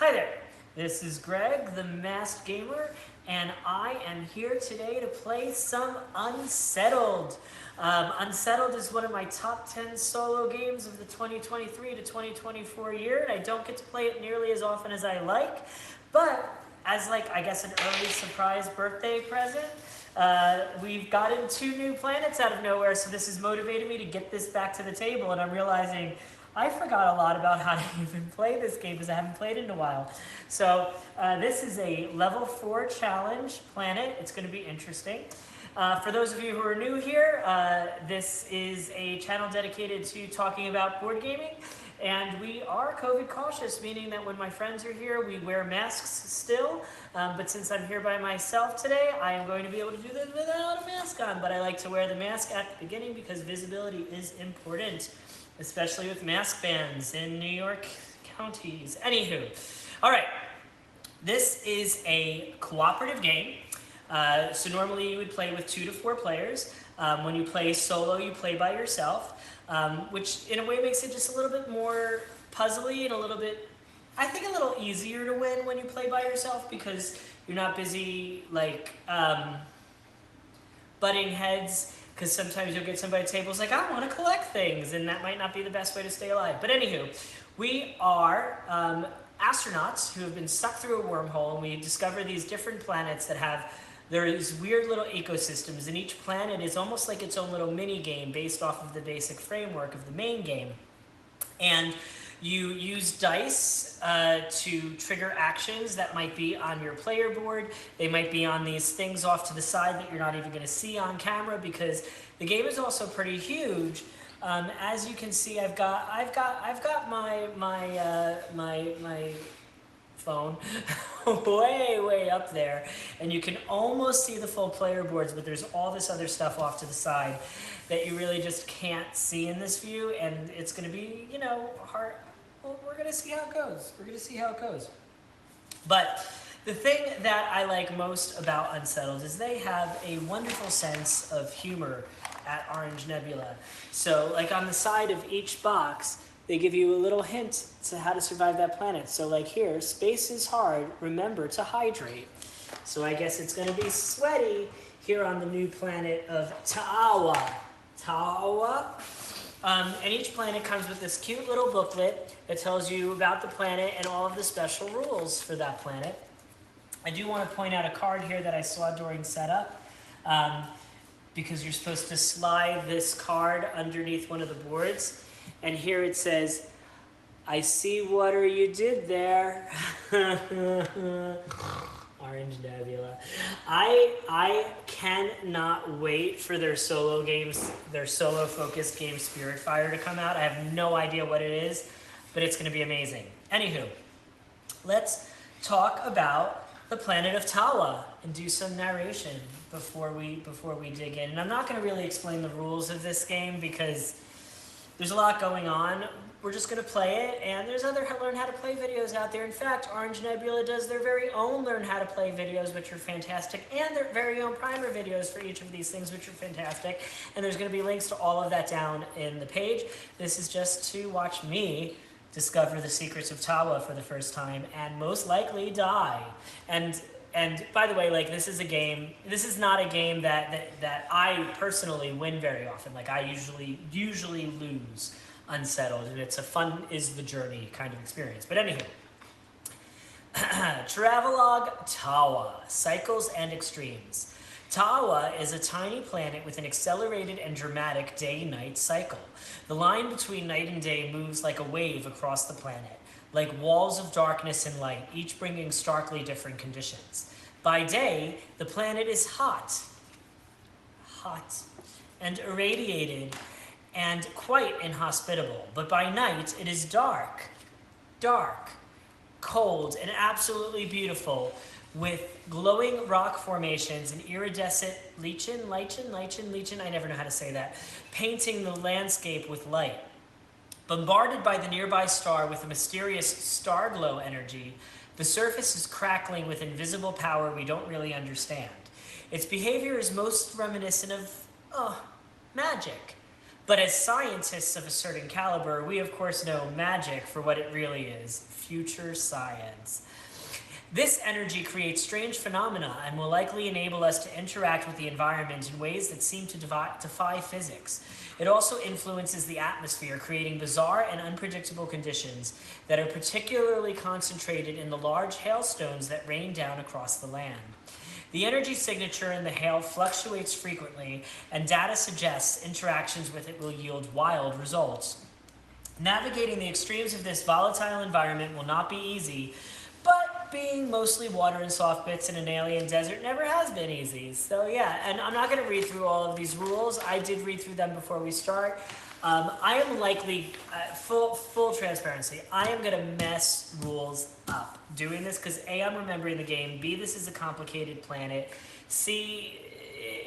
Hi there, this is Greg, the Masked Gamer, and I am here today to play some Unsettled. Unsettled is one of my top 10 solo games of the 2023 to 2024 year, and I don't get to play it nearly as often as I like, but as I guess an early surprise birthday present, we've gotten 2 new planets out of nowhere, so this has motivated me to get this back to the table, and I'm realizing I forgot a lot about how to even play this game because I haven't played it in a while. So this is a level 4 challenge planet. It's going to be interesting. For those of you who are new here, this is a channel dedicated to talking about board gaming. And we are COVID cautious, meaning that when my friends are here, we wear masks still. But since I'm here by myself today, I am going to be able to do this without a mask on. But I like to wear the mask at the beginning because visibility is important, especially with mask bans in New York counties. Anywho, all right, this is a cooperative game. So normally you would play with 2 to 4 players. When you play solo, you play by yourself, which in a way makes it just a little bit more puzzly and a little bit, I think, a little easier to win when you play by yourself because you're not busy butting heads, because sometimes you'll get somebody at tables like, I want to collect things, and that might not be the best way to stay alive. But anywho, we are astronauts who have been sucked through a wormhole, and we discover these different planets that have these weird little ecosystems, and each planet is almost like its own little mini game based off of the basic framework of the main game. And you use dice to trigger actions that might be on your player board. They might be on these things off to the side that you're not even going to see on camera because the game is also pretty huge. As you can see, I've got my phone way up there, and you can almost see the full player boards, but there's all this other stuff off to the side that you really just can't see in this view, and it's going to be, hard. Well, we're going to see how it goes. But the thing that I like most about Unsettled is they have a wonderful sense of humor at Orange Nebula. So, on the side of each box, they give you a little hint to how to survive that planet. So here, space is hard, remember to hydrate. So I guess it's going to be sweaty here on the new planet of Taawa. And each planet comes with this cute little booklet that tells you about the planet and all of the special rules for that planet. I do want to point out a card here that I saw during setup, because you're supposed to slide this card underneath one of the boards. And here it says, I see what you did there. Orange Nebula. I cannot wait for their solo games, their solo focused game Spiritfire to come out. I have no idea what it is, but it's going to be amazing. Anywho, let's talk about the planet of Taawa and do some narration before we dig in. And I'm not going to really explain the rules of this game because there's a lot going on. We're just going to play it, and there's other Learn How to Play videos out there. In fact, Orange Nebula does their very own Learn How to Play videos, which are fantastic, and their very own primer videos for each of these things, which are fantastic. And there's going to be links to all of that down in the page. This is just to watch me discover the secrets of Taawa for the first time, and most likely die. And by the way, this is not a game that I personally win very often. I usually lose Unsettled, and it's a fun is the journey kind of experience. But anywho, Travelogue Taawa, Cycles and Extremes. Taawa is a tiny planet with an accelerated and dramatic day-night cycle. The line between night and day moves like a wave across the planet, like walls of darkness and light, each bringing starkly different conditions. By day, the planet is hot, and irradiated, and quite inhospitable. But by night, it is dark, cold, and absolutely beautiful, with glowing rock formations and iridescent lichen, I never know how to say that, painting the landscape with light. Bombarded by the nearby star with a mysterious star glow energy, the surface is crackling with invisible power we don't really understand. Its behavior is most reminiscent of, magic. But as scientists of a certain caliber, we of course know magic for what it really is, future science. This energy creates strange phenomena and will likely enable us to interact with the environment in ways that seem to defy physics. It also influences the atmosphere, creating bizarre and unpredictable conditions that are particularly concentrated in the large hailstones that rain down across the land. The energy signature in the hail fluctuates frequently, and data suggests interactions with it will yield wild results. Navigating the extremes of this volatile environment will not be easy, but being mostly water and soft bits in an alien desert never has been easy. So yeah, and I'm not going to read through all of these rules. I did read through them before we start. I am likely, full transparency, I am going to mess rules up doing this because A, I'm remembering the game, B, this is a complicated planet, C,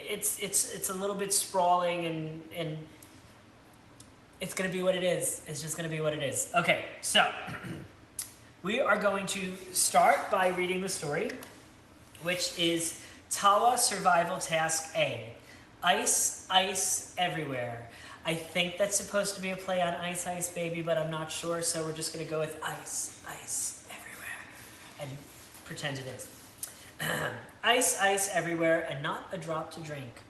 it's a little bit sprawling and it's going to be what it is. It's just going to be what it is. Okay, so we are going to start by reading the story, which is Taawa Survival Task A. Ice, ice everywhere. I think that's supposed to be a play on Ice Ice Baby, but I'm not sure, so we're just going to go with ice, ice everywhere, and pretend it is. Ice, ice everywhere, and not a drop to drink.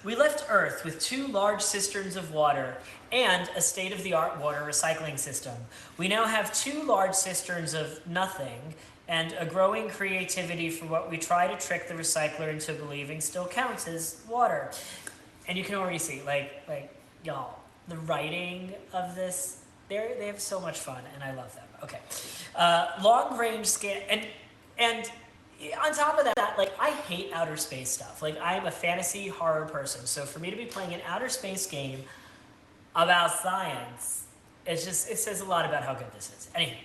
We left Earth with 2 large cisterns of water and a state-of-the-art water recycling system. We now have 2 large cisterns of nothing and a growing creativity for what we try to trick the recycler into believing still counts as water. And you can already see, like y'all, the writing of this, they have so much fun, and I love them. Okay, long-range scan, and on top of that, like, I hate outer space stuff. Like, I'm a fantasy horror person, so for me to be playing an outer space game about science, it says a lot about how good this is. Anyway,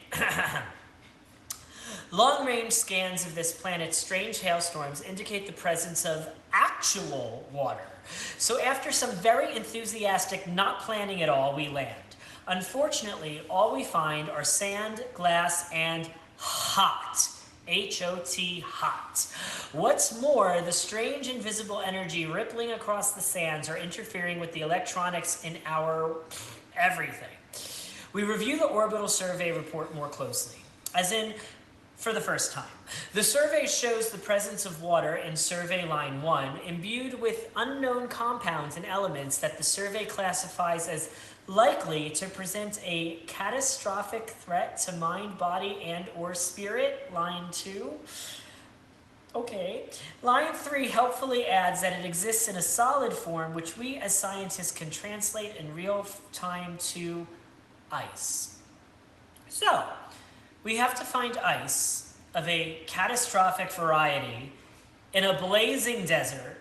long-range scans of this planet's strange hailstorms indicate the presence of actual water. So after some very enthusiastic not planning at all, we land. Unfortunately, all we find are sand, glass, and hot. H-O-T, hot. What's more, the strange invisible energy rippling across the sands are interfering with the electronics in our everything. We review the orbital survey report more closely, as in, for the first time. The survey shows the presence of water in survey line 1, imbued with unknown compounds and elements that the survey classifies as likely to present a catastrophic threat to mind, body, and or spirit. Line 2. Okay. Line 3 helpfully adds that it exists in a solid form, which we as scientists can translate in real time to ice. So, we have to find ice of a catastrophic variety in a blazing desert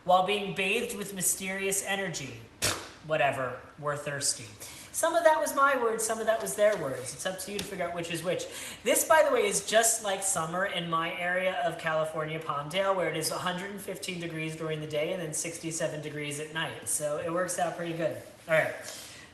while being bathed with mysterious energy. Whatever, we're thirsty. Some of that was my words, some of that was their words. It's up to you to figure out which is which. This, by the way, is just like summer in my area of California, Palmdale, where it is 115 degrees during the day and then 67 degrees at night. So it works out pretty good. All right.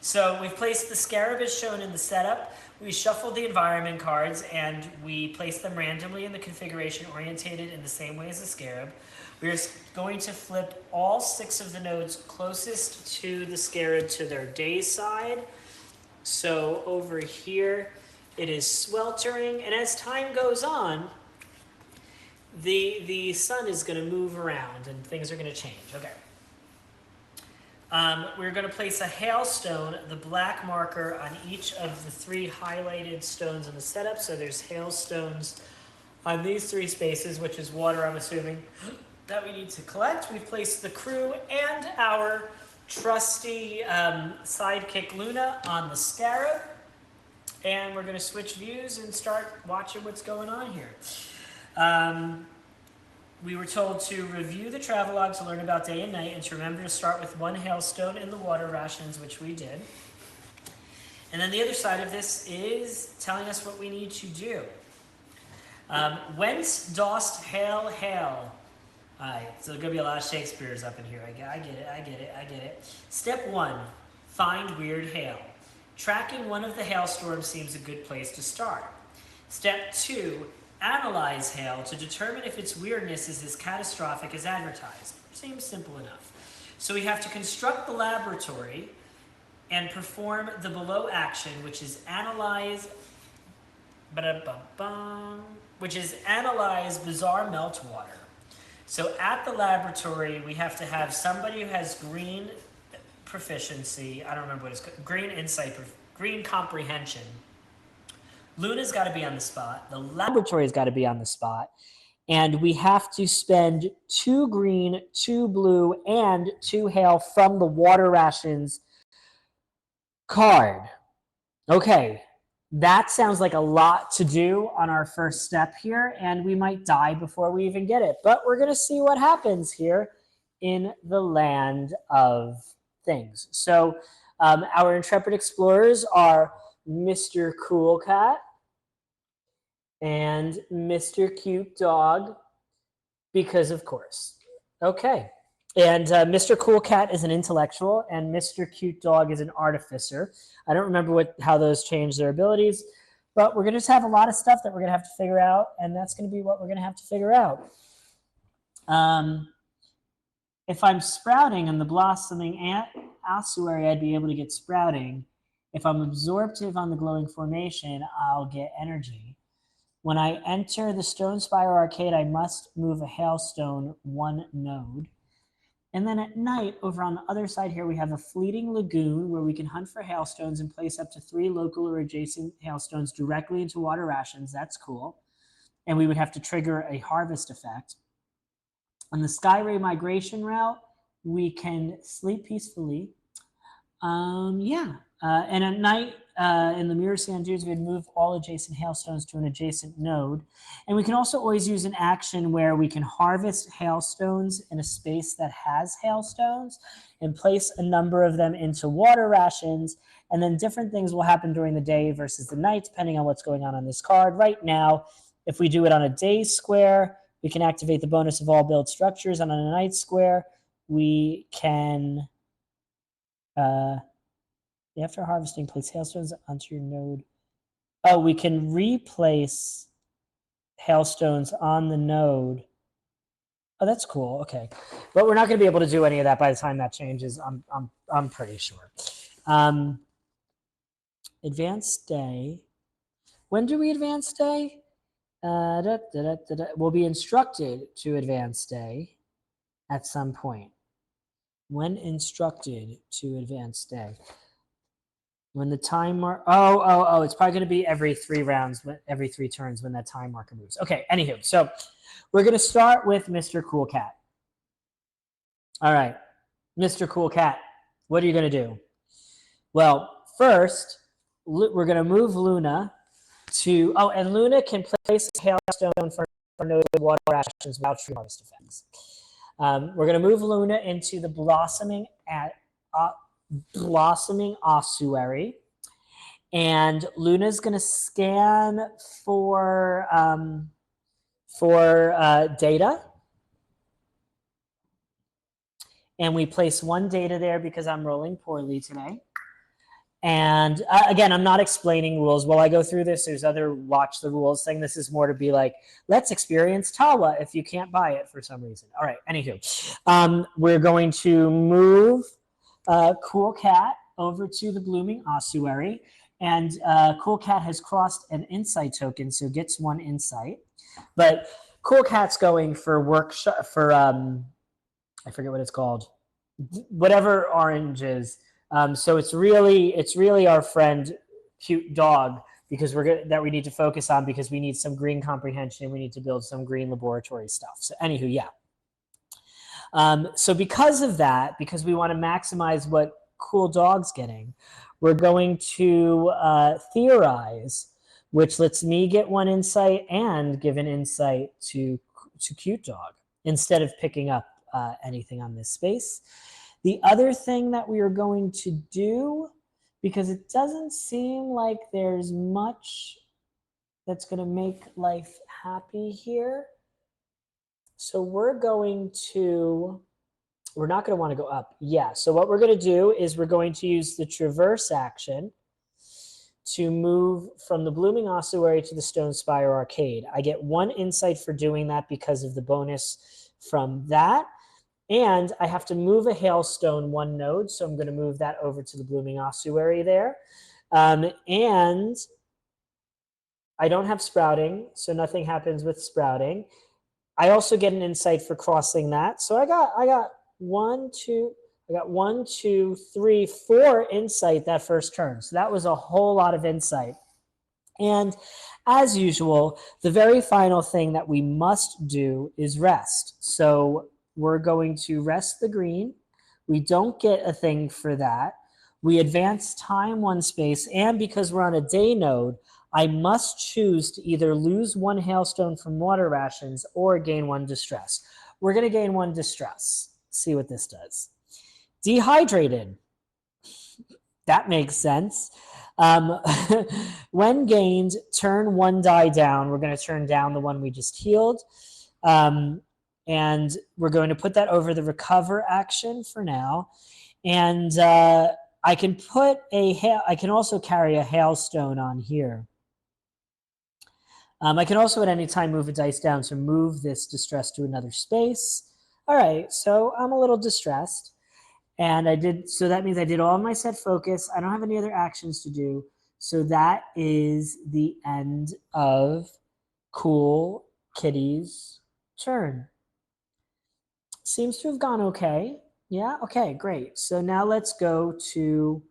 So we've placed the scarab as shown in the setup. We shuffled the environment cards and we placed them randomly in the configuration orientated in the same way as the scarab. We're going to flip all 6 of the nodes closest to the scarab to their day side. So over here, it is sweltering, and as time goes on, the sun is going to move around and things are going to change. Okay. We're going to place a hailstone, the black marker, on each of the 3 highlighted stones in the setup. So there's hailstones on these 3 spaces, which is water, I'm assuming, that we need to collect. We've placed the crew and our trusty sidekick Luna on the scarab. And we're going to switch views and start watching what's going on here. We were told to review the travelogue to learn about day and night and to remember to start with 1 hailstone in the water rations, which we did. And then the other side of this is telling us what we need to do. Whence dost hail, hail? So there's going to be a lot of Shakespeare's up in here. I get it. Step 1, find weird hail. Tracking one of the hailstorms seems a good place to start. Step 2, analyze hail to determine if its weirdness is as catastrophic as advertised. Seems simple enough. So we have to construct the laboratory and perform the below action, which is analyze bizarre meltwater. So at the laboratory, we have to have somebody who has green proficiency. I don't remember what it's called. Green insight, green comprehension. Luna's got to be on the spot. The laboratory's got to be on the spot. And we have to spend 2 green, 2 blue, and 2 hail from the water rations card. Okay, that sounds like a lot to do on our first step here, and we might die before we even get it. But we're going to see what happens here in the land of things. So our intrepid explorers are Mr. Cool Cat and Mr. Cute Dog, because of course. Okay. And Mr. Cool Cat is an intellectual, and Mr. Cute Dog is an artificer. I don't remember how those change their abilities, but we're going to just have a lot of stuff that we're going to have to figure out, and that's going to be what we're going to have to figure out. If I'm sprouting in the blossoming ossuary, I'd be able to get sprouting. If I'm absorptive on the glowing formation, I'll get energy. When I enter the Stone Spire Arcade, I must move a hailstone 1 node. And then at night, over on the other side here, we have a fleeting lagoon where we can hunt for hailstones and place up to 3 local or adjacent hailstones directly into water rations. That's cool. And we would have to trigger a harvest effect. On the Skyray migration route, we can sleep peacefully. And at night, in the Mirror Sand Dunes, we'd move all adjacent hailstones to an adjacent node. And we can also always use an action where we can harvest hailstones in a space that has hailstones and place a number of them into water rations. And then different things will happen during the day versus the night, depending on what's going on this card. Right now, if we do it on a day square, we can activate the bonus of all build structures. And on a night square, we can... after harvesting, place hailstones onto your node. Oh, we can replace hailstones on the node. Oh, that's cool. Okay, but we're not going to be able to do any of that by the time that changes. I'm pretty sure. Advanced day. When do we advance day? We'll be instructed to advance day at some point. When instructed to advance day. When the time mark, it's probably going to be every 3 rounds, every 3 turns when that time marker moves. Okay, anywho, so we're going to start with Mr. Cool Cat. All right, Mr. Cool Cat, what are you going to do? Well, first, we're going to move Luna to, and Luna can place a hailstone for no water rations without tree harvest effects. We're going to move Luna into the blossoming ossuary, and Luna's going to scan for data, and we place 1 data there because I'm rolling poorly today. And again, I'm not explaining rules. While I go through this, there's other watch the rules thing. This is more to be like, let's experience Taawa if you can't buy it for some reason. All right, anywho, we're going to move Cool Cat over to the blooming ossuary, and Cool Cat has crossed an insight token, so gets 1 insight. But Cool Cat's going for workshop for I forget what it's called, whatever orange is. So it's really our friend Cute Dog, because that we need to focus on, because we need some green comprehension and we need to build some green laboratory stuff. So anywho, yeah. So because of that, because we want to maximize what Cool Dog's getting, we're going to theorize, which lets me get 1 insight and give an insight to Cute Dog instead of picking up anything on this space. The other thing that we are going to do, because it doesn't seem like there's much that's going to make life happy here. So we're not going to want to go up. Yeah, so what we're going to do is we're going to use the traverse action to move from the Blooming Ossuary to the Stone Spire Arcade. I get 1 insight for doing that because of the bonus from that. And I have to move a hailstone 1 node, so I'm going to move that over to the blooming ossuary there. And I don't have sprouting, so nothing happens with sprouting. I also get an insight for crossing that. So I got 1, 2, I got 1, 2, 3, 4 insight that first turn. So that was a whole lot of insight. And as usual, the very final thing that we must do is rest. So we're going to rest the green. We don't get a thing for that. We advance time 1 space, and because we're on a day node, I must choose to either lose 1 hailstone from water rations or gain 1 distress. We're going to gain 1 distress. See what this does. Dehydrated. That makes sense. When gained, turn 1 die down. We're going to turn down the one we just healed. And we're going to put that over the recover action for now. And I can also carry a hailstone on here. I can also at any time move a dice down to move this distress to another space. All right, so I'm a little distressed. And so that means I did all my set focus. I don't have any other actions to do. So that is the end of Cool Kitty's turn. Seems to have gone okay. Yeah, okay, great. So now let's go to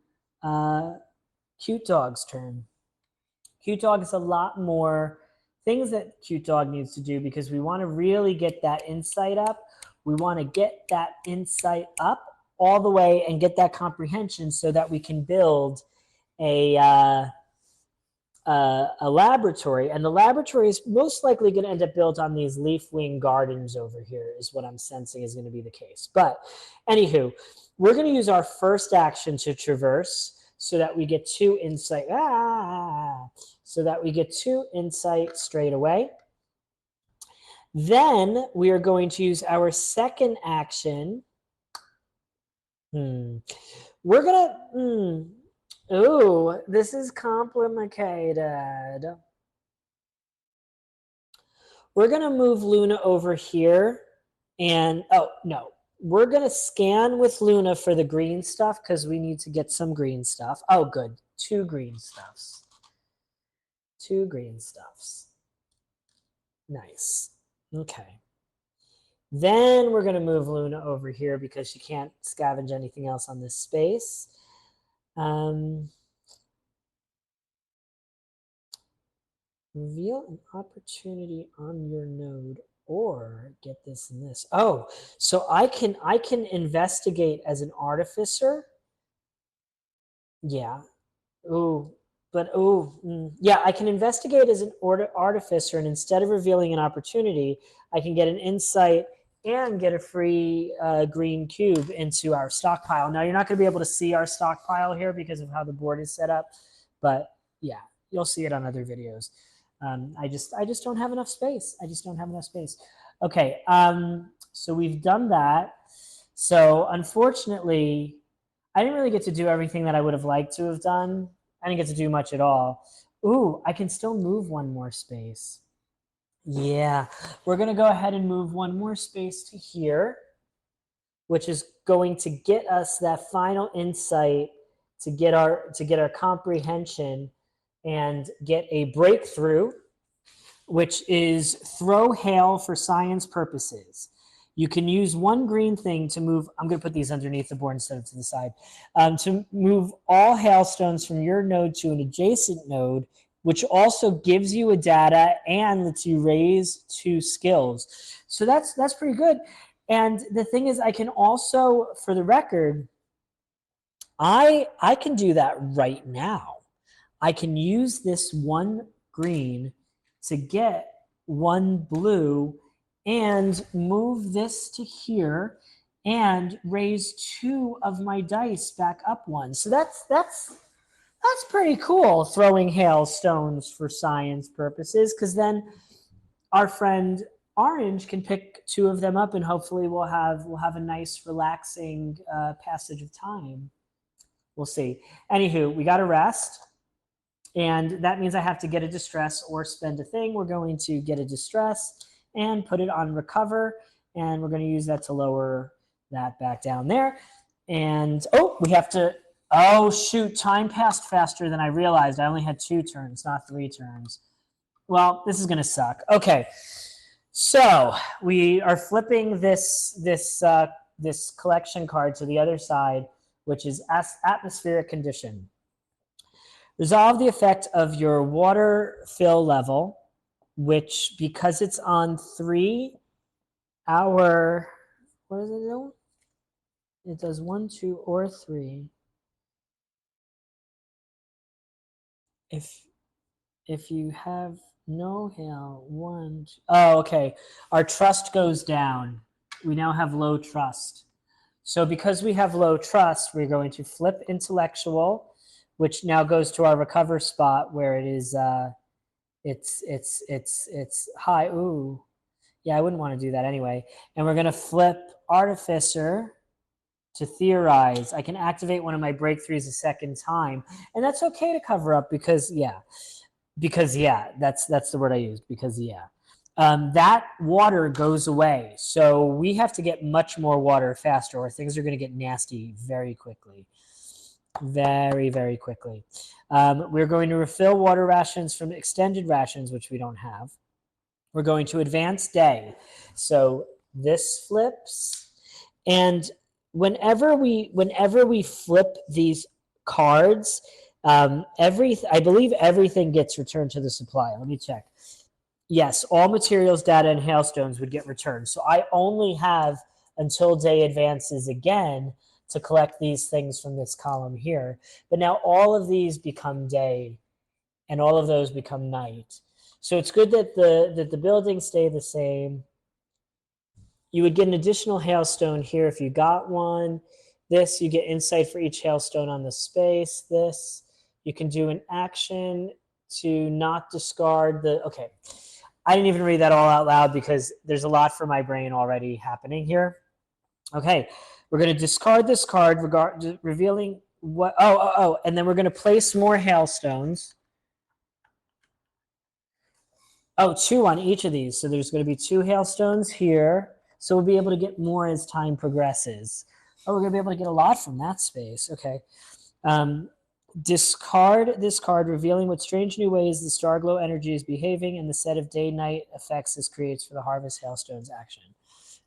Cute Dog's turn. Cute Dog is a lot more things that Cute Dog needs to do because we want to really get that insight up. We want to get that insight up all the way and get that comprehension so that we can build a laboratory. And the laboratory is most likely going to end up built on these leaf wing gardens over here is what I'm sensing is going to be the case. But anywho, we're going to use our first action to traverse so that we get 2 insight. So that we get 2 insight straight away. Then we are going to use our second action. We're gonna, ooh, this is complicated. We're gonna move Luna over here and, oh, no. We're gonna scan with Luna for the green stuff because we need to get some green stuff. Oh, good, 2 green stuffs. 2 green stuffs. Nice, okay. Then we're going to move Luna over here because she can't scavenge anything else on this space. Reveal an opportunity on your node or get this and this. Oh, so I can investigate as an artificer. Yeah. Ooh. But yeah, I can investigate as an artificer, and instead of revealing an opportunity, I can get an insight and get a free green cube into our stockpile. Now, you're not going to be able to see our stockpile here because of how the board is set up, but yeah, you'll see it on other videos. I just don't have enough space. I just don't have enough space. Okay, so we've done that. So unfortunately, I didn't really get to do everything that I would have liked to have done. I didn't get to do much at all. Ooh, I can still move 1 more space. Yeah, we're going to go ahead and move 1 more space to here, which is going to get us that final insight to get our comprehension and get a breakthrough, which is throw hail for science purposes. You can use 1 green thing to move. I'm going to put these underneath the board instead of to the side. To move all hailstones from your node to an adjacent node, which also gives you a data and lets you raise 2 skills. So that's pretty good. And the thing is, I can also, for the record, I can do that right now. I can use this 1 green to get 1 blue and move this to here and raise 2 of my dice back up 1. So that's pretty cool, throwing hailstones for science purposes, because then our friend Orange can pick 2 of them up and hopefully we'll have a nice relaxing passage of time. We'll see. Anywho, we got to rest. And that means I have to get a distress or spend a thing. We're going to get a distress and put it on recover. And we're going to use that to lower that back down there. And, oh, we have to, oh, shoot, time passed faster than I realized. I only had 2 turns, not 3 turns. Well, this is going to suck. Okay, so we are flipping this collection card to the other side, which is atmospheric condition. Resolve the effect of your water fill level, which, because it's on 3 hour, what does it do? It does 1, 2, or 3. If you have no hail, 1, 2, oh, okay. Our trust goes down. We now have low trust. So because we have low trust, we're going to flip intellectual, which now goes to our recover spot where it is. It's high. Ooh, yeah, I wouldn't want to do that anyway. And we're gonna flip artificer to theorize. I can activate one of my breakthroughs a second time, and that's okay to cover up because that's the word I used, because that water goes away. So we have to get much more water faster, or things are going to get nasty very quickly. Very, very quickly. We're going to refill water rations from extended rations, which we don't have. We're going to advance day. So this flips. And whenever we flip these cards, I believe everything gets returned to the supply. Let me check. Yes, all materials, data, and hailstones would get returned. So I only have until day advances again to collect these things from this column here. But now all of these become day, and all of those become night. So it's good that the buildings stay the same. You would get an additional hailstone here if you got one. This, you get insight for each hailstone on the space. This, you can do an action to not discard the, okay. I didn't even read that all out loud because there's a lot for my brain already happening here. Okay, we're going to discard this card, revealing what, and then we're going to place more hailstones. Oh, 2 on each of these. So there's going to be 2 hailstones here. So we'll be able to get more as time progresses. Oh, we're going to be able to get a lot from that space. Okay. Discard this card, revealing what strange new ways the star glow energy is behaving and the set of day-night effects this creates for the harvest hailstones action.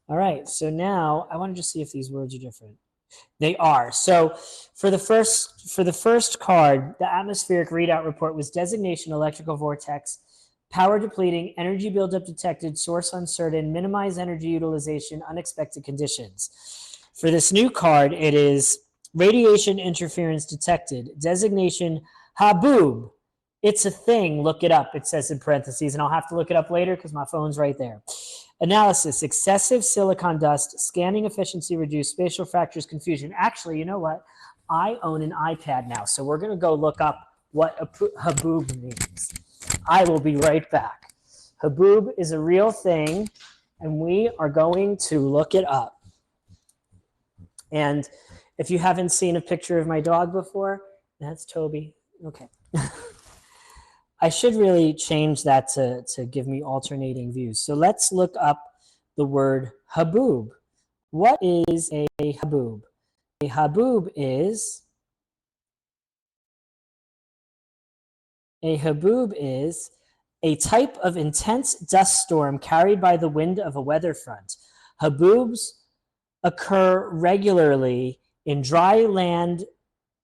All right, so now I want to just see if these words are different. They are. So for the first card, the atmospheric readout report was designation electrical vortex, power depleting, energy buildup detected, source uncertain, minimize energy utilization, unexpected conditions. For this new card, it is radiation interference detected, designation haboob. It's a thing, look it up, it says in parentheses, and I'll have to look it up later because my phone's right there. Analysis, excessive silicon dust, scanning efficiency reduced, spatial fractures, confusion. Actually, you know what? I own an iPad now, so we're going to go look up what haboob means. I will be right back. Haboob is a real thing, and we are going to look it up. And if you haven't seen a picture of my dog before, that's Toby. Okay. I should really change that to give me alternating views. So let's look up the word haboob. What is a haboob? A haboob is a type of intense dust storm carried by the wind of a weather front. Haboobs occur regularly in dry land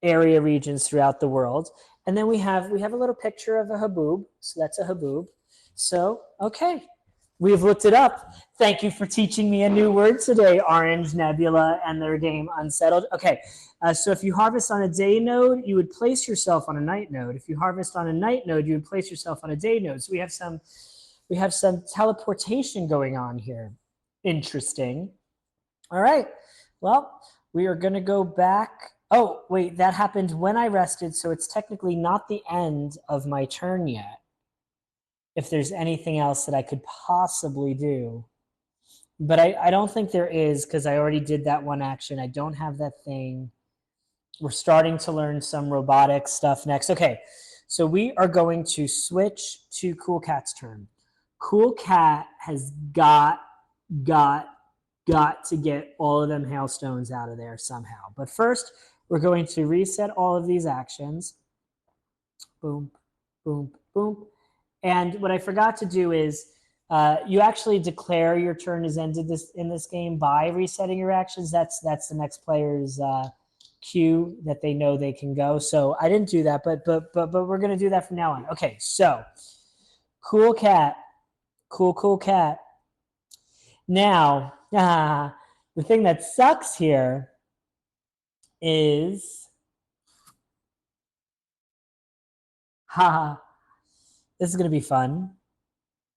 area regions throughout the world. And then we have a little picture of a haboob. So that's a haboob. So, okay, we've looked it up. Thank you for teaching me a new word today, Orange Nebula and their game Unsettled. Okay, so if you harvest on a day node, you would place yourself on a night node. If you harvest on a night node, you would place yourself on a day node. So we have some teleportation going on here. Interesting. All right, well, we are going to go back. Oh, wait, that happened when I rested, so it's technically not the end of my turn yet. If there's anything else that I could possibly do. But I don't think there is because I already did that one action. I don't have that thing. We're starting to learn some robotic stuff next. Okay, so we are going to switch to Cool Cat's turn. Cool Cat has got got to get all of them hailstones out of there somehow. But first, we're going to reset all of these actions. Boom, boom, boom. And what I forgot to do is you actually declare your turn is ended in this game by resetting your actions. That's the next player's cue that they know they can go. So I didn't do that, but we're gonna do that from now on. Okay, so cool cat, cool cat. Now, the thing that sucks here is, this is gonna be fun.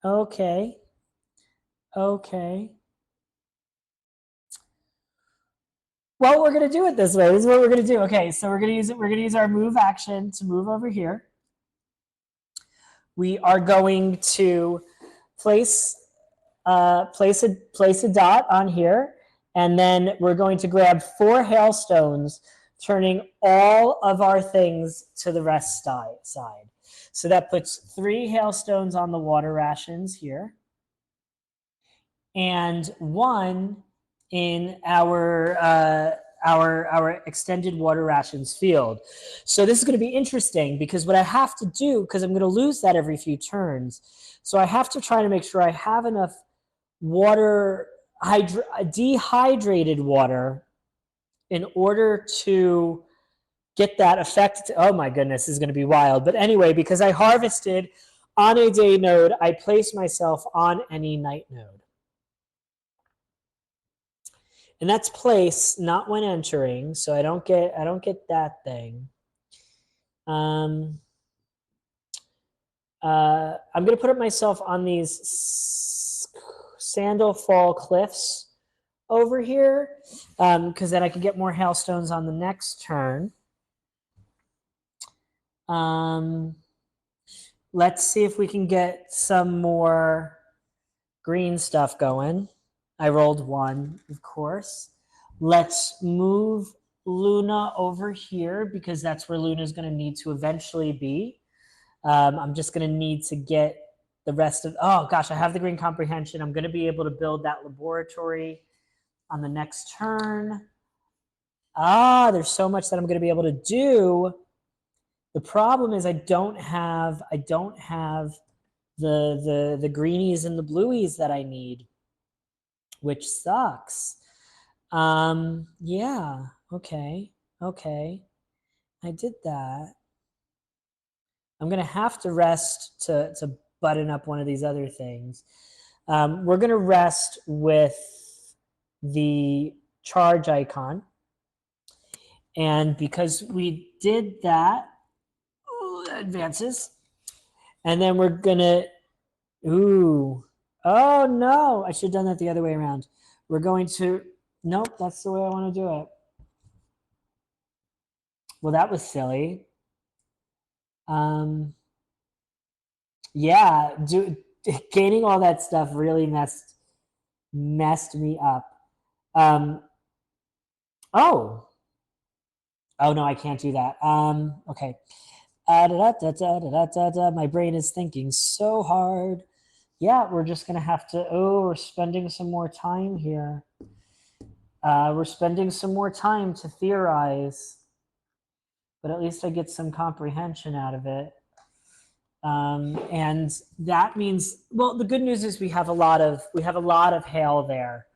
Okay. Well, we're gonna do it this way. This is what we're gonna do. Okay, so we're gonna use it. We're gonna use our move action to move over here. We are going to place a dot on here, and then we're going to grab 4 hailstones, turning all of our things to the rest side. So that puts 3 hailstones on the water rations here, and 1 in our extended water rations field. So this is going to be interesting because what I have to do, because I'm going to lose that every few turns, so I have to try to make sure I have enough water, dehydrated water, in order to get that effect. Oh my goodness, this is going to be wild. But anyway, because I harvested on a day node, I place myself on any night node. And that's place, not when entering, so I don't get that thing. I'm gonna put myself on these Sandal Fall Cliffs over here, because then I can get more hailstones on the next turn. Let's see if we can get some more green stuff going. I rolled 1, of course. Let's move Luna over here because that's where Luna's going to need to eventually be. I'm just going to need to get the rest of... Oh, gosh, I have the green comprehension. I'm going to be able to build that laboratory on the next turn. There's so much that I'm going to be able to do. The problem is I don't have the greenies and the blueies that I need, which sucks. Yeah, okay. I did that. I'm gonna have to rest to button up one of these other things. We're gonna rest with the charge icon. And because we did that, advances. And then we're gonna, oh no, I should have done that the other way around. We're going to, nope, that's the way I want to do it. Well, that was silly. Yeah, gaining all that stuff really messed me up. Oh no, I can't do that. Okay. My brain is thinking so hard. Yeah, we're just gonna have to, we're spending some more time here. We're spending some more time to theorize, but at least I get some comprehension out of it. And that means, well, the good news is we have a lot of hail there,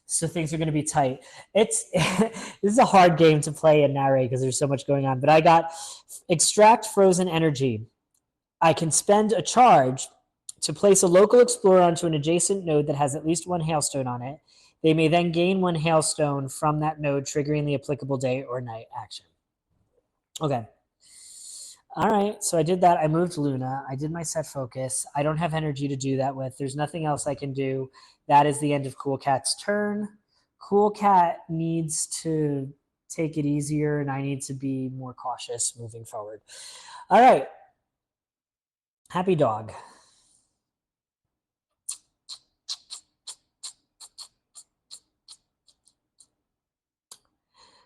so things are going to be tight. This is a hard game to play and narrate because there's so much going on. But I got extract frozen energy. I can spend a charge to place a local explorer onto an adjacent node that has at least 1 hailstone on it. They may then gain 1 hailstone from that node, triggering the applicable day or night action. Okay. All right, so I did that. I moved Luna. I did my set focus. I don't have energy to do that with. There's nothing else I can do. That is the end of Cool Cat's turn. Cool Cat needs to take it easier, and I need to be more cautious moving forward. All right. Happy Dog.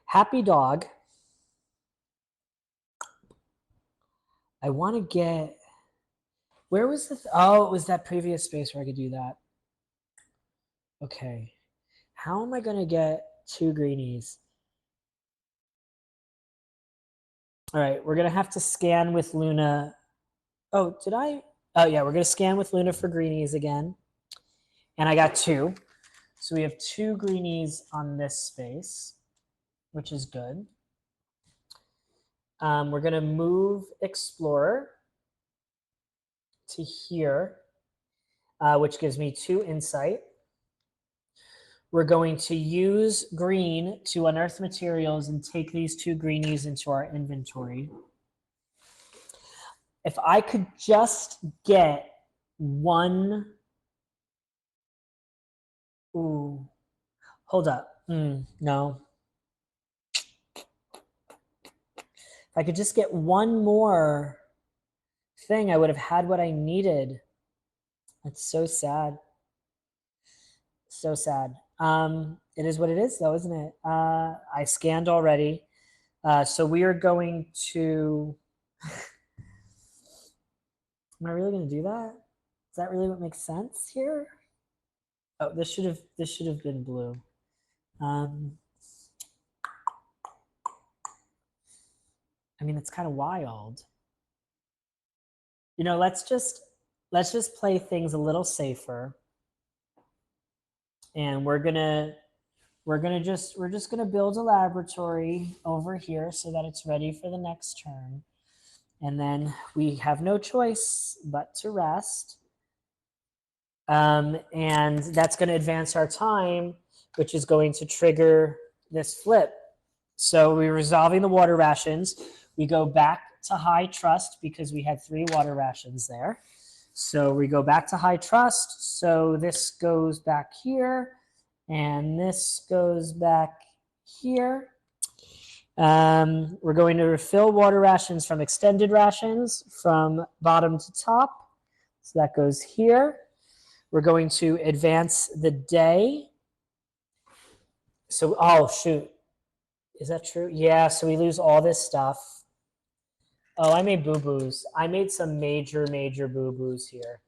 Happy Dog. I want to get... Where was the... Oh, it was that previous space where I could do that. Okay. How am I going to get 2 greenies? All right, we're going to have to scan with Luna. Oh, did I? Oh, yeah, we're going to scan with Luna for greenies again. And I got 2. So we have 2 greenies on this space, which is good. We're going to move Explorer to here, which gives me 2 insight. We're going to use green to unearth materials and take these 2 greenies into our inventory. If I could just get 1... Ooh, hold up. No. If I could just get 1 more thing, I would have had what I needed. That's so sad. So sad. It is what it is, though, isn't it? I scanned already. So we are going to... Am I really going to do that? Is that really what makes sense here? Oh, this should have been blue. I mean, it's kind of wild. You know, let's just play things a little safer. And we're just gonna build a laboratory over here so that it's ready for the next turn. And then we have no choice but to rest. And that's going to advance our time, which is going to trigger this flip. So we're resolving the water rations. We go back to high trust because we had 3 water rations there. So we go back to high trust. So this goes back here, and this goes back here. We're going to refill water rations from extended rations from bottom to top. So that goes here. We're going to advance the day. So, oh, shoot. Is that true? Yeah, so we lose all this stuff. Oh, I made boo-boos. I made some major, major boo-boos here,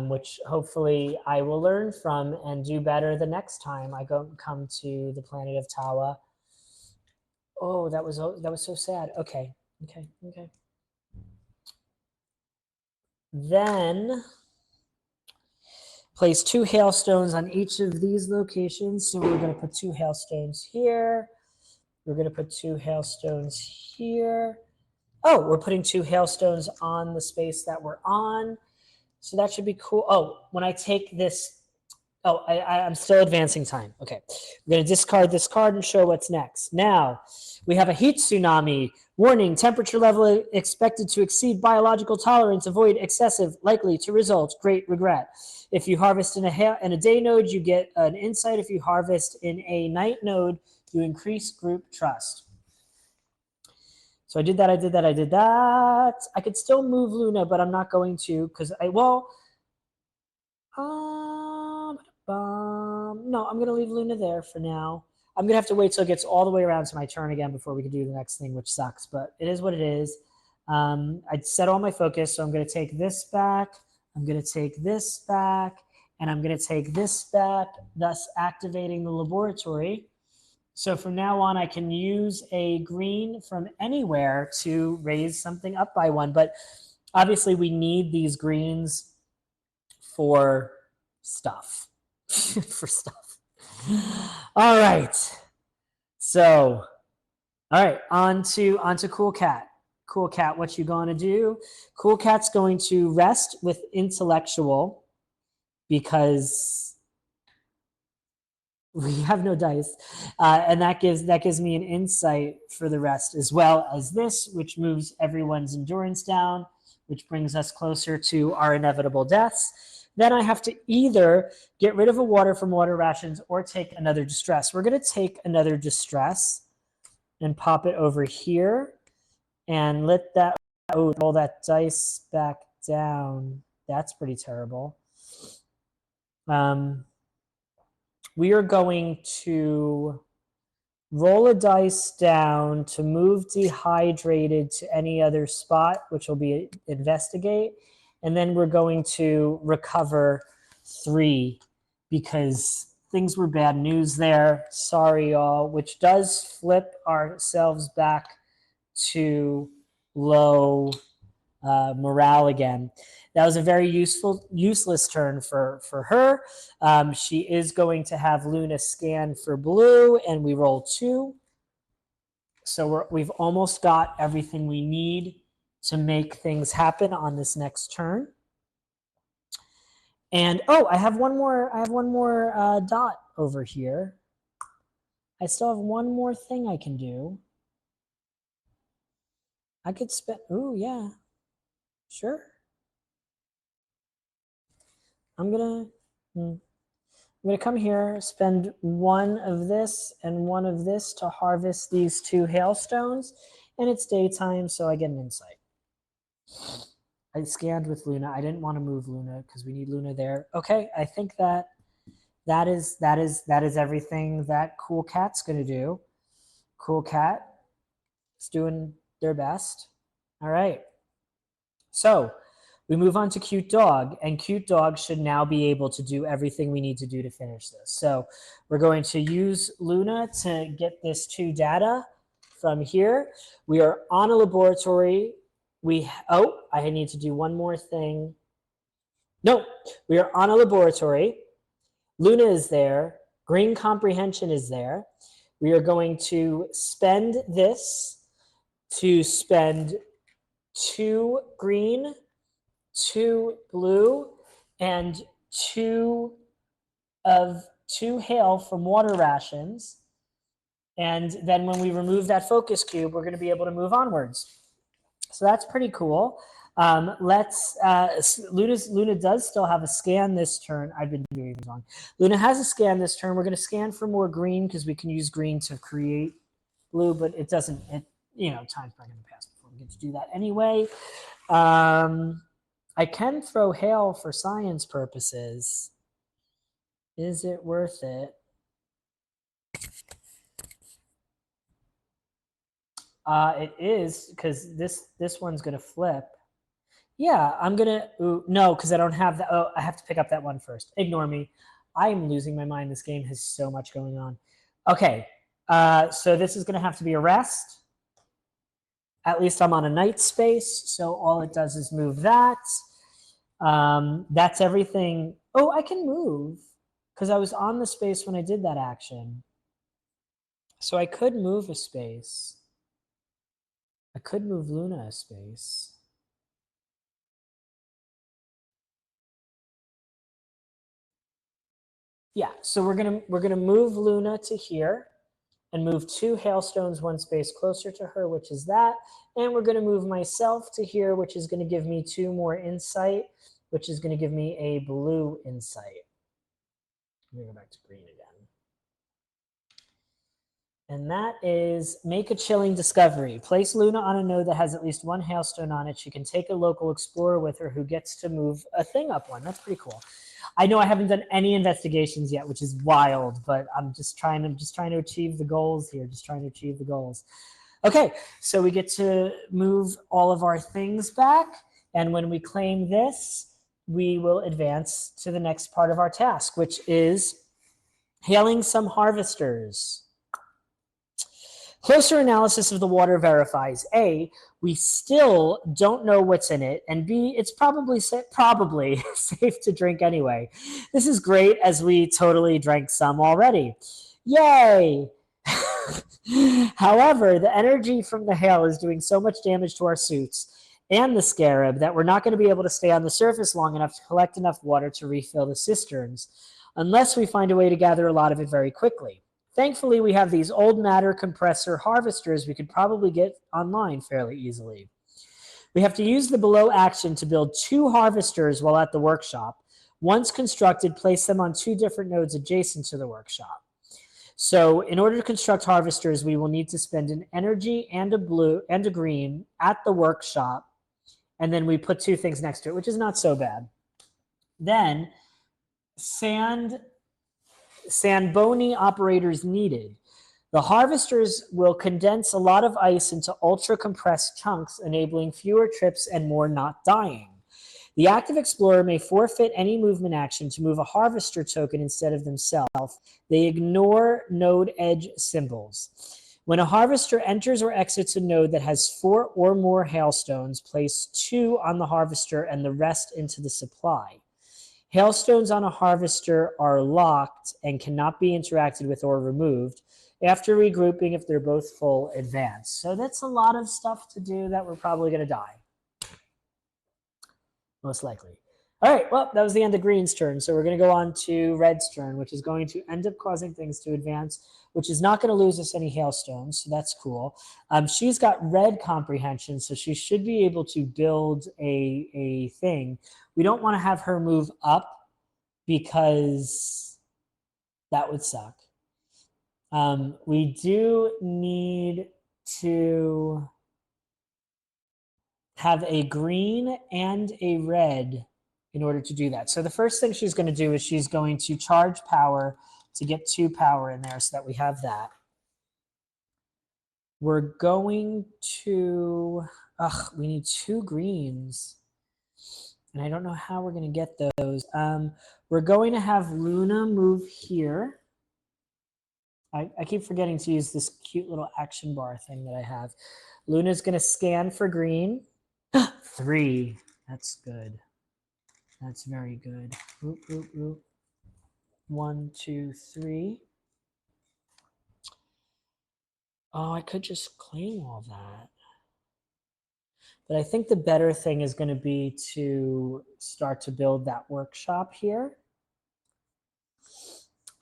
which hopefully I will learn from and do better the next time I come to the planet of Taawa. Oh, that was so sad. Okay. Then place 2 hailstones on each of these locations. So we're going to put 2 hailstones here. We're going to put 2 hailstones here. Oh, we're putting 2 hailstones on the space that we're on. So that should be cool. Oh, when I take this, oh, I'm still advancing time. Okay, we're going to discard this card and show what's next. Now, we have a heat tsunami. Warning, temperature level expected to exceed biological tolerance. Avoid excessive, likely to result great regret. If you harvest in a day node, you get an insight. If you harvest in a night node, you increase group trust. So I did that. I could still move Luna, but I'm not going to because no, I'm going to leave Luna there for now. I'm going to have to wait till it gets all the way around to my turn again before we can do the next thing, which sucks, but it is what it is. I'd set all my focus, so I'm going to take this back, I'm going to take this back, and I'm going to take this back, thus activating the laboratory. So from now on, I can use a green from anywhere to raise something up by 1, but obviously we need these greens for stuff. For stuff. All right. So, all right, on to Cool Cat. Cool Cat, what you going to do? Cool Cat's going to rest with intellectual because we have no dice, and that gives me an insight for the rest, as well as this, which moves everyone's endurance down, which brings us closer to our inevitable deaths. Then I have to either get rid of a water from water rations or take another distress. We're going to take another distress and pop it over here and let that roll that dice back down. That's pretty terrible. We are going to roll a dice down to move dehydrated to any other spot, which will be investigate. And then we're going to recover 3 because things were bad news there. Sorry, y'all, which does flip ourselves back to low morale again. That was a very useless turn for her. She is going to have Luna scan for blue, and we roll 2. So we've almost got everything we need to make things happen on this next turn. And oh, I have one more dot over here. I still have one more thing I can do. I could spend. Oh yeah, sure. I'm gonna come here, spend one of this and one of this to harvest these 2 hailstones, and it's daytime, so I get an insight. I scanned with Luna. I didn't want to move Luna because we need Luna there. Okay, I think that is everything that Cool Cat's gonna do. Cool Cat is doing their best. All right. So we move on to Cute Dog, and Cute Dog should now be able to do everything we need to do to finish this. So we're going to use Luna to get this 2 data from here. We are on a laboratory. I need to do one more thing. No, we are on a laboratory. Luna is there. Green comprehension is there. We are going to spend this to spend 2 green, 2 blue, and 2 hail from water rations. And then when we remove that focus cube, we're going to be able to move onwards. So that's pretty cool. Luna does still have a scan this turn. I've been doing it wrong. Luna has a scan this turn. We're going to scan for more green because we can use green to create blue, but it doesn't, time's probably going to pass before we get to do that anyway. I can throw hail for science purposes. Is it worth it? It is, because this one's going to flip. Yeah, I'm going to... No, because I don't have that. Oh, I have to pick up that one first. Ignore me. I'm losing my mind. This game has so much going on. Okay, so this is going to have to be a rest. At least I'm on a night space, so all it does is move that. That's everything. Oh, I can move, because I was on the space when I did that action. So I could move a space. I could move Luna a space. Yeah, so we're gonna move Luna to here and move 2 hailstones 1 space closer to her, which is that. And we're gonna move myself to here, which is gonna give me 2 more insight, which is gonna give me a blue insight. Let me go back to green again. And that is make a chilling discovery. Place Luna on a node that has at least 1 hailstone on it. She can take a local explorer with her who gets to move a thing up 1. That's pretty cool. I know I haven't done any investigations yet, which is wild, but I'm just trying to achieve the goals here, Okay, so we get to move all of our things back, and when we claim this, we will advance to the next part of our task, which is hailing some harvesters. Closer analysis of the water verifies A, we still don't know what's in it, and B, it's probably safe to drink anyway. This is great, as we totally drank some already. Yay! However, the energy from the hail is doing so much damage to our suits and the scarab that we're not going to be able to stay on the surface long enough to collect enough water to refill the cisterns, unless we find a way to gather a lot of it very quickly. Thankfully, we have these old matter compressor harvesters we could probably get online fairly easily. We have to use the below action to build 2 harvesters while at the workshop. Once constructed, place them on 2 different nodes adjacent to the workshop. So in order to construct harvesters, we will need to spend an energy and a blue and a green at the workshop, and then we put 2 things next to it, which is not so bad. Then Sandboni operators needed. The harvesters will condense a lot of ice into ultra-compressed chunks, enabling fewer trips and more not dying. The active explorer may forfeit any movement action to move a harvester token instead of themselves. They ignore node edge symbols. When a harvester enters or exits a node that has 4 or more hailstones, place 2 on the harvester and the rest into the supply. Hailstones on a harvester are locked and cannot be interacted with or removed. After regrouping, if they're both full, advance. So that's a lot of stuff to do that we're probably going to die. Most likely. All right, well, that was the end of green's turn. So we're going to go on to red's turn, which is going to end up causing things to advance, which is not going to lose us any hailstones. So that's cool. She's got red comprehension, so she should be able to build a thing. We don't want to have her move up because that would suck. We do need to have a green and a red in order to do that. So the first thing she's going to do is she's going to charge power to get 2 power in there so that we have that. We're going to, we need 2 greens. And I don't know how we're going to get those. We're going to have Luna move here. I keep forgetting to use this cute little action bar thing that I have. Luna's going to scan for green. 3. That's good. That's very good. Oop, oop, oop. 1, 2, 3. Oh, I could just claim all that. But I think the better thing is going to be to start to build that workshop here.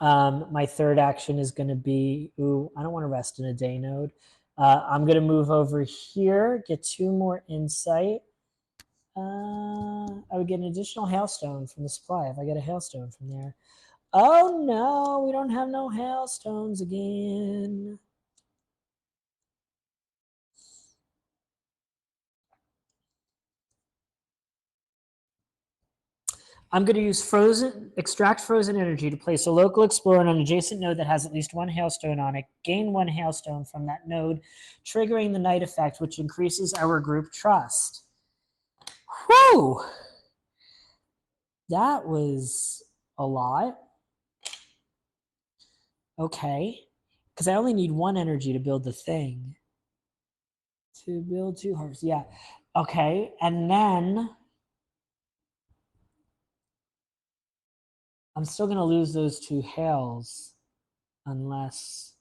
My third action is going to be, I don't want to rest in a day node. I'm going to move over here, get 2 more insight. I would get an additional hailstone from the supply if I get a hailstone from there. Oh no, we don't have no hailstones again. I'm going to use extract frozen energy to place a local explorer on an adjacent node that has at least 1 hailstone on it. Gain 1 hailstone from that node, triggering the night effect, which increases our group trust. Whew! That was a lot. Okay. Because I only need 1 energy to build the thing. To build 2 harvests. Yeah. Okay. And then I'm still going to lose those 2 hails unless...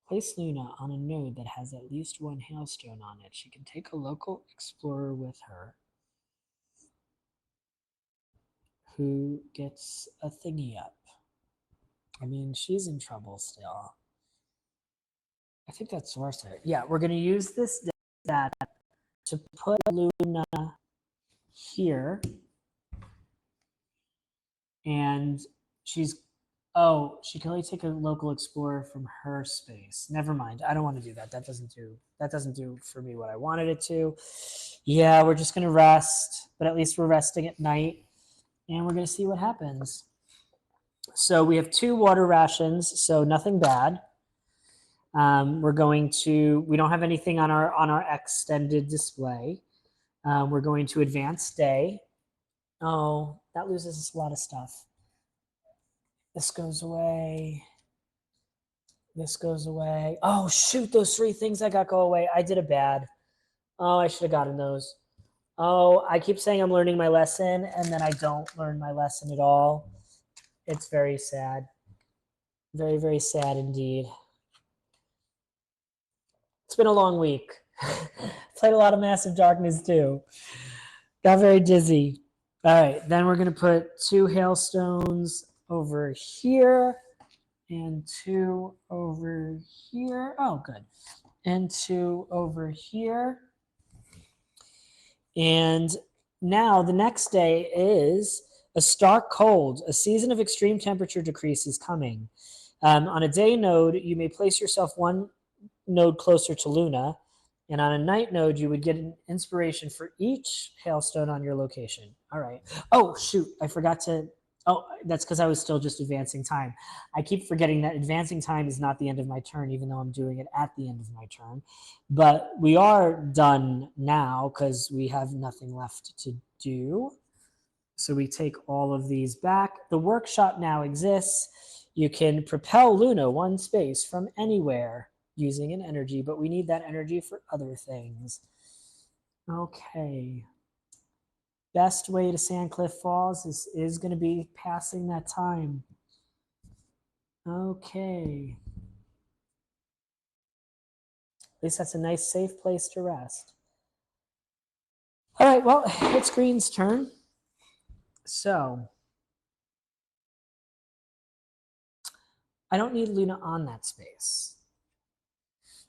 Place Luna on a node that has at least 1 hailstone on it. She can take a local explorer with her who gets a thingy up. I mean, she's in trouble still. I think that's worth it. Yeah, we're going to use this data to put Luna here. And she's, she can only take a local explorer from her space. Never mind. I don't want to do that. That doesn't do for me what I wanted it to. Yeah, we're just going to rest, but at least we're resting at night. And we're going to see what happens. So we have 2 water rations, so nothing bad. We don't have anything on our extended display. We're going to advance day. Oh, that loses us a lot of stuff. This goes away. This goes away. Oh, shoot, those 3 things I got go away. I did it bad. Oh, I should have gotten those. Oh, I keep saying I'm learning my lesson, and then I don't learn my lesson at all. It's very sad. Very, very sad indeed. It's been a long week. Played a lot of Massive Darkness too. Got very dizzy. All right, then we're going to put 2 hailstones over here and 2 over here. Oh, good. And 2 over here. And now the next day is a stark cold. A season of extreme temperature decrease is coming. On a day node, you may place yourself 1 node closer to Luna. And on a night node, you would get an inspiration for each hailstone on your location. All right. Oh, shoot. I forgot to... Oh, that's because I was still just advancing time. I keep forgetting that advancing time is not the end of my turn, even though I'm doing it at the end of my turn. But we are done now because we have nothing left to do. So we take all of these back. The workshop now exists. You can propel Luna one space from anywhere using an energy, but we need that energy for other things. Okay. Best way to Sandcliff Falls is going to be passing that time. Okay. At least that's a nice, safe place to rest. All right, well, it's Green's turn. So I don't need Luna on that space.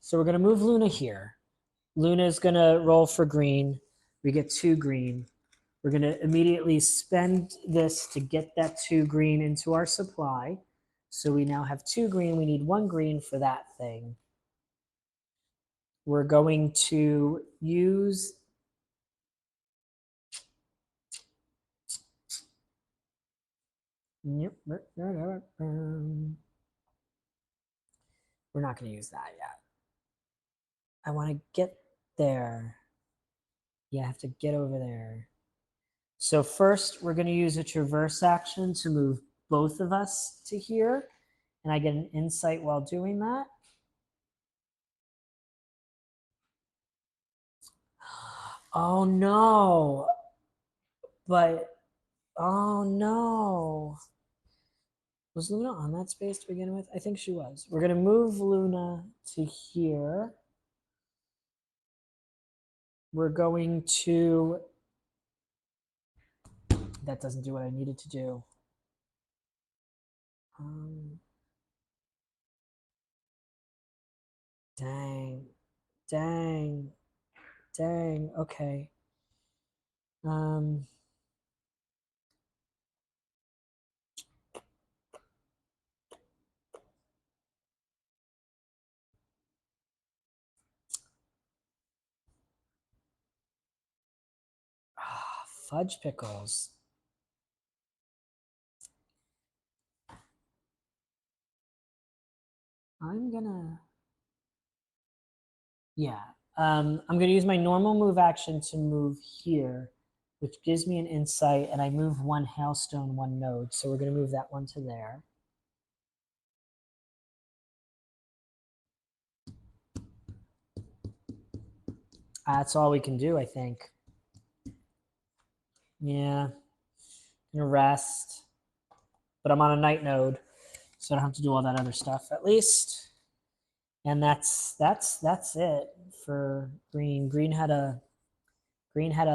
So we're going to move Luna here. Luna is going to roll for green. We get 2 green. We're going to immediately spend this to get that 2 green into our supply. So we now have 2 green. We need 1 green for that thing. We're going to use we're not going to use that yet. I want to get there. Yeah, I have to get over there. So first, we're going to use a traverse action to move both of us to here. And I get an insight while doing that. Oh, no. But, oh, no. Was Luna on that space to begin with? I think she was. We're going to move Luna to here. We're going to... That doesn't do what I needed to do. Dang. Okay. Fudge pickles. I'm gonna... Yeah. I'm going to use my normal move action to move here, which gives me an insight, and I move 1 hailstone, 1 node. So we're going to move that one to there. That's all we can do, I think. Yeah. I'm going to rest. But I'm on a night node, so I don't have to do all that other stuff, at least. And that's it for green. Green had a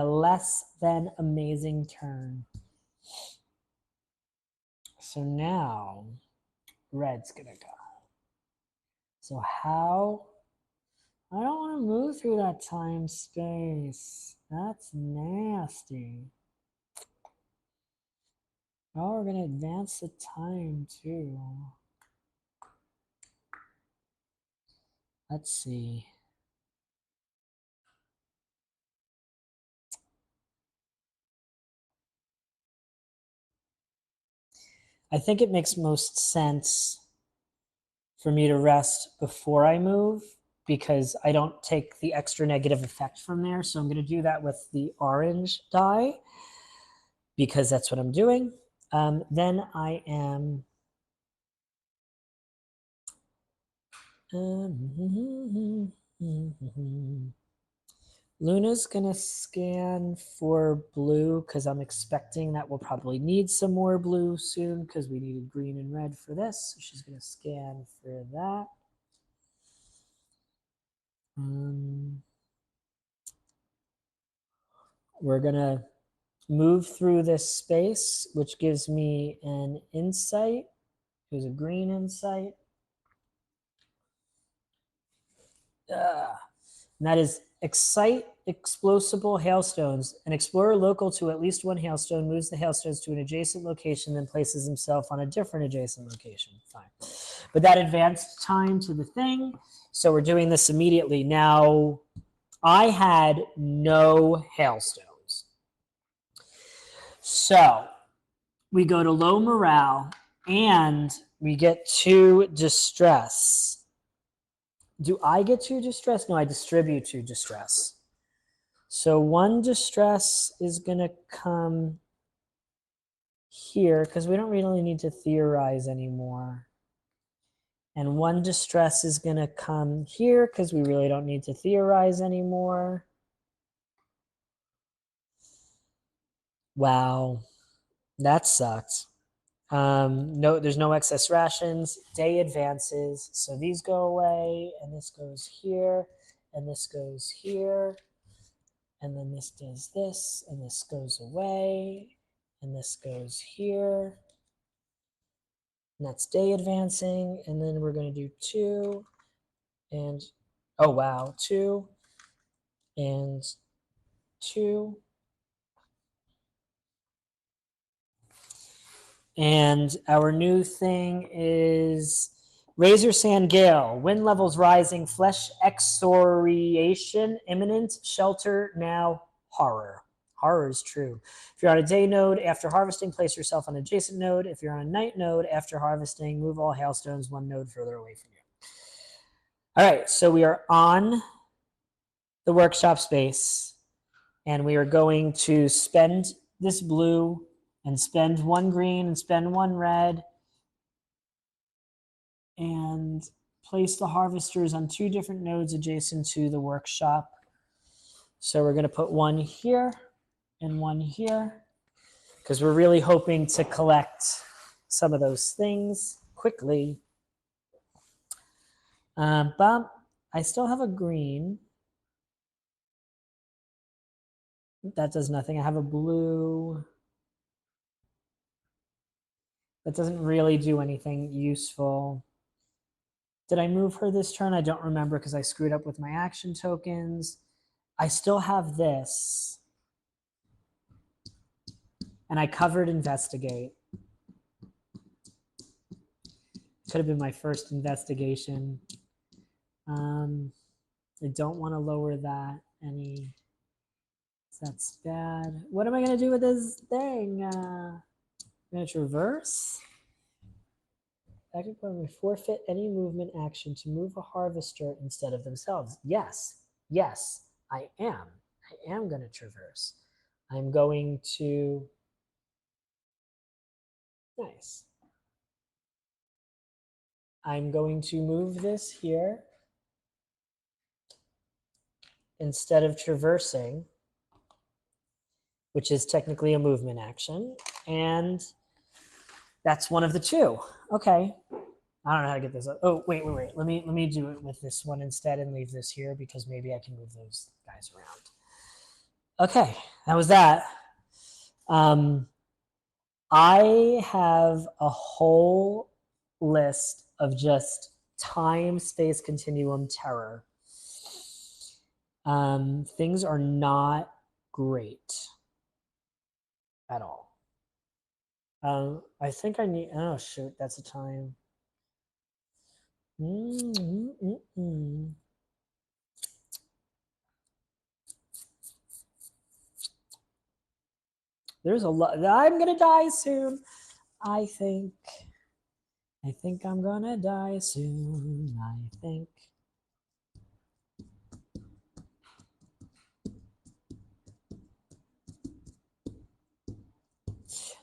less than amazing turn. So now red's gonna go. So how? I don't want to move through that time space. That's nasty. Oh, we're gonna advance the time too. Let's see. I think it makes most sense for me to rest before I move because I don't take the extra negative effect from there. So I'm going to do that with the orange die because that's what I'm doing. Then I am... Luna's going to scan for blue because I'm expecting that we'll probably need some more blue soon because we needed green and red for this. So she's going to scan for that. We're going to move through this space, which gives me an insight. Here's a green insight. And that is excite explosible hailstones. An explorer local to at least 1 hailstone moves the hailstones to an adjacent location, then places himself on a different adjacent location. Fine. But that advanced time to the thing. So we're doing this immediately. Now, I had no hailstones. So we go to low morale, and we get 2 distress. Do I get 2 distress? No, I distribute 2 distress. So 1 distress is going to come here because we don't really need to theorize anymore. And 1 distress is going to come here because we really don't need to theorize anymore. Wow, that sucked. No, there's no excess rations. Day advances, so these go away, and this goes here, and this goes here, and then this does this, and this goes away, and this goes here. And that's day advancing, and then we're going to do 2, and oh wow, 2, and 2. And our new thing is Razor Sand Gale. Wind levels rising, flesh excoriation imminent, shelter now, horror. Horror is true. If you're on a day node, after harvesting, place yourself on an adjacent node. If you're on a night node, after harvesting, move all hailstones 1 node further away from you. All right, so we are on the workshop space, and we are going to spend this blue and spend 1 green and spend 1 red and place the harvesters on 2 different nodes adjacent to the workshop. So we're going to put 1 here and 1 here because we're really hoping to collect some of those things quickly. But I still have a green. That does nothing. I have a blue. That doesn't really do anything useful. Did I move her this turn? I don't remember because I screwed up with my action tokens. I still have this. And I covered investigate. Could have been my first investigation. I don't want to lower that any. That's bad. What am I going to do with this thing? I'm going to traverse. Active player forfeit any movement action to move a harvester instead of themselves. Yes, yes, I am. I am going to traverse. I'm going to. Nice. I'm going to move this here instead of traversing, which is technically a movement action. And that's one of the 2. Okay. I don't know how to get this up. Oh, wait. Let me do it with this one instead and leave this here because maybe I can move those guys around. Okay, that was that. I have a whole list of just time, space, continuum terror. Things are not great at all. I think I need, oh shoot, that's a time. There's a lot. I'm gonna die soon. I think I'm gonna die soon. I think.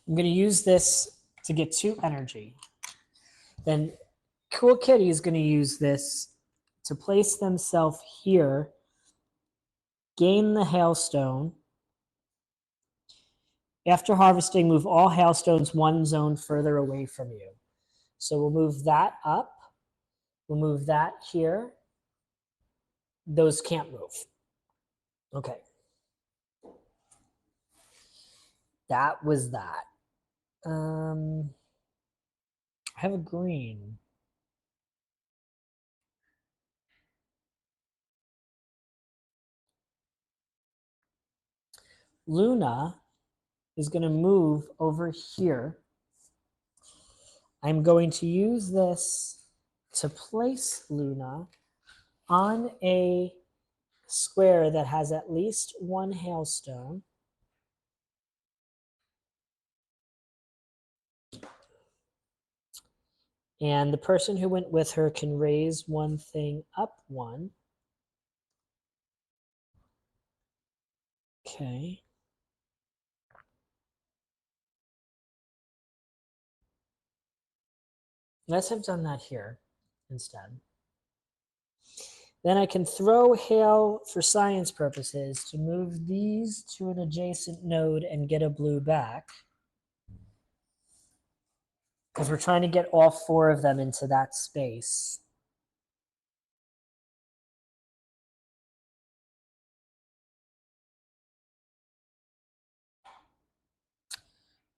I'm gonna use this to get 2 energy. Then Cool Kitty is gonna use this to place themselves here, gain the hailstone. After harvesting, move all hailstones 1 zone further away from you. So we'll move that up. We'll move that here. Those can't move. Okay. That was that. I have a green. Luna is going to move over here. I'm going to use this to place Luna on a square that has at least 1 hailstone. And the person who went with her can raise one thing up one. Okay. Let's have done that here instead. Then I can throw hail for science purposes to move these to an adjacent node and get a blue back. Because we're trying to get all 4 of them into that space.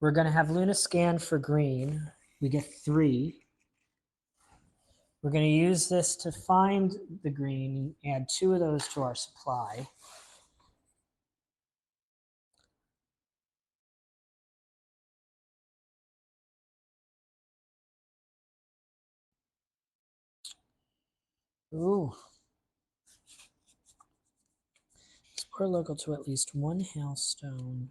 We're going to have Luna scan for green. We get 3. We're going to use this to find the green, add 2 of those to our supply. Ooh. Explore local to at least 1 hailstone.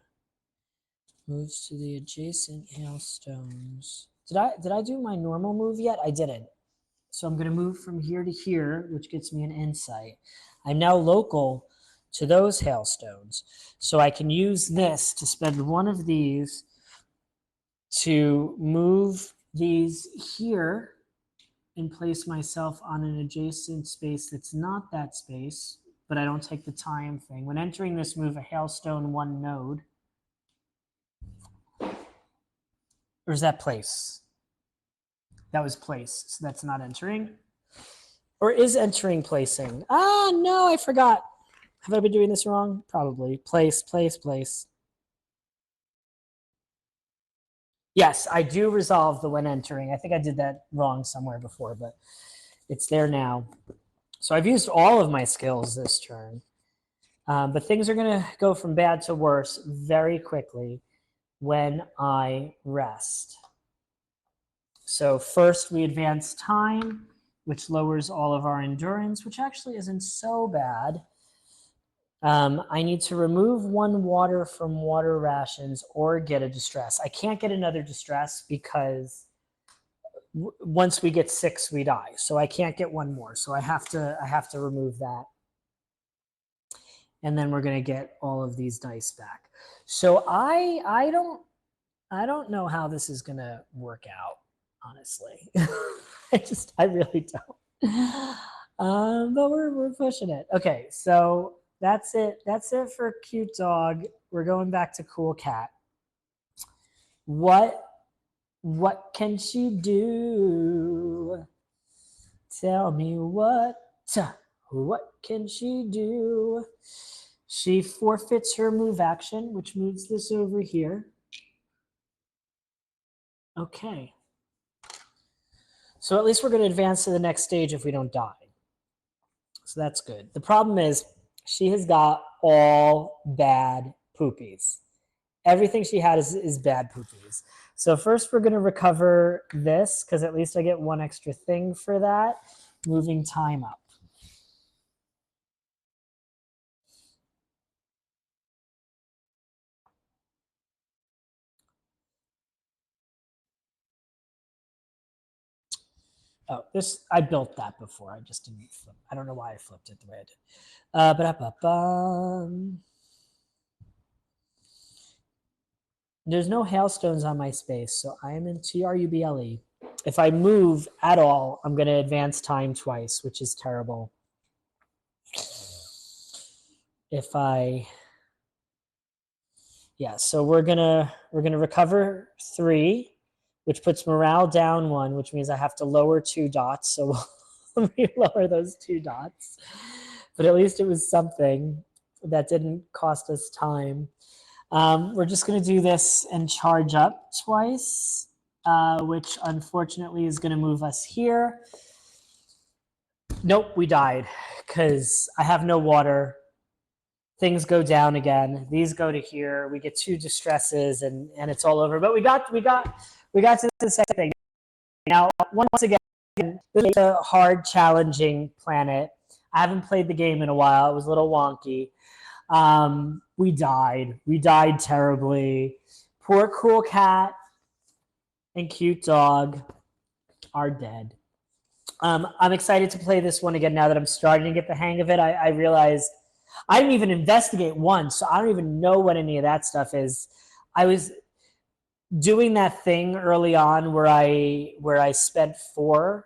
Moves to the adjacent hailstones. Did I do my normal move yet? I didn't. So I'm going to move from here to here, which gets me an insight. I'm now local to those hailstones. So I can use this to spend 1 of these to move these here and place myself on an adjacent space that's not that space, but I don't take the time thing. When entering this move, a hailstone 1 node. Or is that place? That was place, so that's not entering. Or is entering placing? Ah, no, I forgot. Have I been doing this wrong? Probably. Place. Yes, I do resolve the when entering. I think I did that wrong somewhere before, but it's there now. So I've used all of my skills this turn. But things are going to go from bad to worse very quickly when I rest. So first we advance time, which lowers all of our endurance, which actually isn't so bad. I need to remove 1 water from water rations or get a distress. I can't get another distress because once we get 6, we die. So I can't get 1 more. So I have to remove that. And then we're going to get all of these dice back. So I don't know how this is going to work out, honestly. I really don't. But we're pushing it. Okay, so that's it. That's it for cute dog. We're going back to cool cat. What can she do? Tell me what can she do? She forfeits her move action, which moves this over here. Okay. So at least we're going to advance to the next stage if we don't die. So that's good. The problem is she has got all bad poopies. Everything she had is bad poopies. So first we're going to recover this because at least I get 1 extra thing for that, moving time up. Oh, I built that before. I just didn't flip. I don't know why I flipped it the way I did. There's no hailstones on my space, so I am in TRUBLE. If I move at all, I'm going to advance time twice, which is terrible. So we're gonna recover 3, which puts morale down 1, which means I have to lower 2 dots. So we'll lower those 2 dots. But at least it was something that didn't cost us time. We're just gonna do this and charge up twice, which unfortunately is gonna move us here. Nope, we died because I have no water. Things go down again. These go to here. We get 2 distresses, and it's all over. But we got to the second thing. Now, once again, this is a hard, challenging planet. I haven't played the game in a while. It was a little wonky. We died. We died terribly. Poor cool cat and cute dog. are dead. I'm excited to play this one again now that I'm starting to get the hang of it. I realized I didn't even investigate one, so I don't even know what any of that stuff is. I was doing that thing early on where I spent 4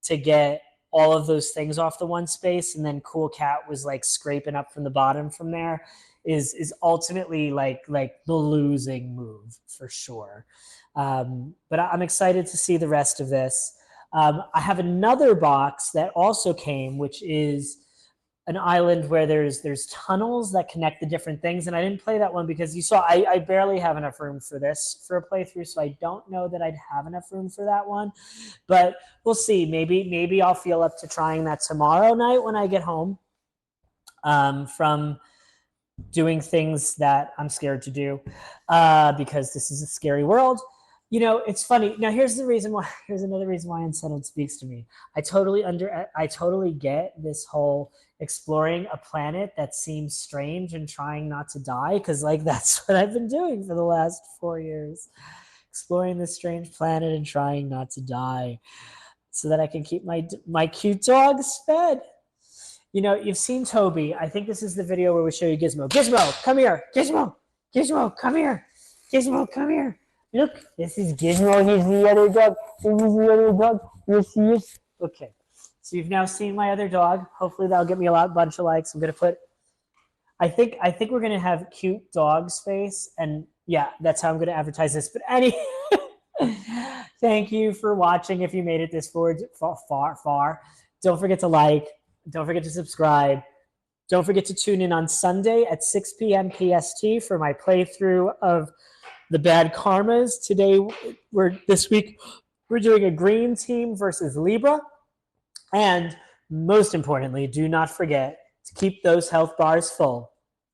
to get all of those things off the one space, and then Cool Cat was like scraping up from the bottom from there. Is ultimately like the losing move for sure. But I'm excited to see the rest of this. I have another box that also came, which is an island where there's tunnels that connect the different things. And I didn't play that one because you saw I barely have enough room for this for a playthrough, so I don't know that I'd have enough room for that one. But we'll see. Maybe I'll feel up to trying that tomorrow night when I get home from doing things that I'm scared to do because this is a scary world. You know, it's funny. Now, here's another reason why Unsettled speaks to me. I totally get this whole exploring a planet that seems strange and trying not to die, because like that's what I've been doing for the last 4 years, exploring this strange planet and trying not to die, so that I can keep my cute dogs fed. You know, you've seen Toby. I think this is the video where we show you Gizmo. Gizmo, come here. Gizmo, come here. Gizmo, come here. Look, this is Gizmo. He's the other dog. This is the other dog. Yes. Okay. So you've now seen my other dog. Hopefully that'll get me a bunch of likes. I'm gonna put. I think we're gonna have cute dog's face, and yeah, that's how I'm gonna advertise this. But thank you for watching. If you made it this far, don't forget to like. Don't forget to subscribe. Don't forget to tune in on Sunday at 6 p.m. PST for my playthrough of the Bad Karmas. This week, we're doing a green team versus Libra. And most importantly, do not forget to keep those health bars full.